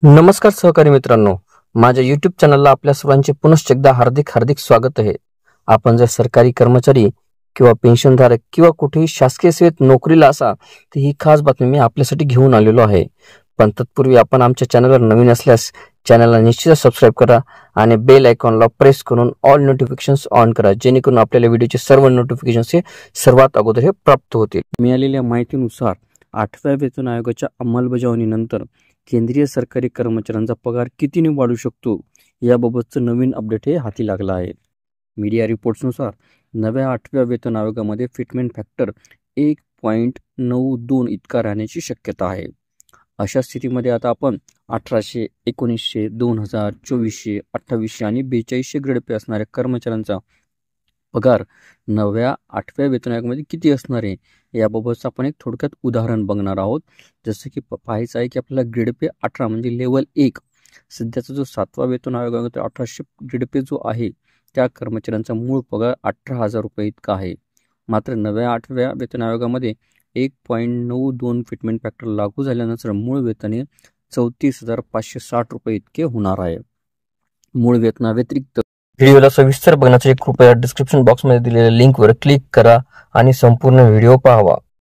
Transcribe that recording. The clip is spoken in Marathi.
नमस्कार सहकारी मित्रांनो, माझ्या YouTube चॅनलला आपल्या सर्वांचे पुनश्च एकदा हार्दिक स्वागत आहे। आपण जर सरकारी कर्मचारी किंवा पेन्शनधारक किंवा कुठेही शासकीय सेवेत नोकरीला असा तर ही खास बातमी मी आपल्यासाठी घेऊन आलेलो आहे। पण तत्पूर्वी आपण आमच्या चॅनलवर नवीन असल्यास चॅनलला निश्चितच सबस्क्राइब करा आणि बेल आयकॉनला प्रेस करून ऑल नोटिफिकेशन्स ऑन करा, जेणेकरून आपल्याला व्हिडिओचे सर्व नोटिफिकेशन्स हे सर्वात अगोदर हे प्राप्त होतील। मिळालेल्या माहितीनुसार 8व्या वेतन आयोगाच्या अंमलबजावणीनंतर केंद्रीय सरकारी कर्मचाऱ्यांचा पगार कितीने वाढू शकतो याबाबतचं नवीन अपडेट हे हाती लागला आहे। मीडिया रिपोर्ट्सनुसार नव्या 8व्या वेतन आयोगामध्ये फिटमेंट फॅक्टर 1.92 इतका राहण्याची शक्यता आहे। अशा स्थितीमध्ये आता आपण 1800, 1900, 2000, 2400, 2800 आणि 4200 ग्रेड पे असणाऱ्या कर्मचाऱ्यांचा पगार नव्या 8व्या वेतन आयोगामध्ये किती असणार आहे याबाबतचं आपण एक थोडक्यात उदाहरण बघणार आहोत। जसं की पाहायचं आहे की आपल्याला ग्रेड पे 18 म्हणजे लेवल 1 सध्याचा जो 7वा वेतन आयोग आहे 1800 ग्रेड पे जो आहे त्या कर्मचाऱ्यांचा मूळ पगार 18,000 रुपये इतका आहे। मात्र नव्या 8व्या वेतन आयोगामध्ये 1.92 फिटमेंट फॅक्टर लागू झाल्यानंतर मूळ वेतन हे 34,560 रुपये इतके होणार आहे। मूळ वेतनाव्यतिरिक्त व्हिडिओला सविस्तर बघण्यासाठी कृपया डिस्क्रिप्शन बॉक्समध्ये दिलेल्या लिंकवर क्लिक करा आणि संपूर्ण व्हिडिओ पाहावा।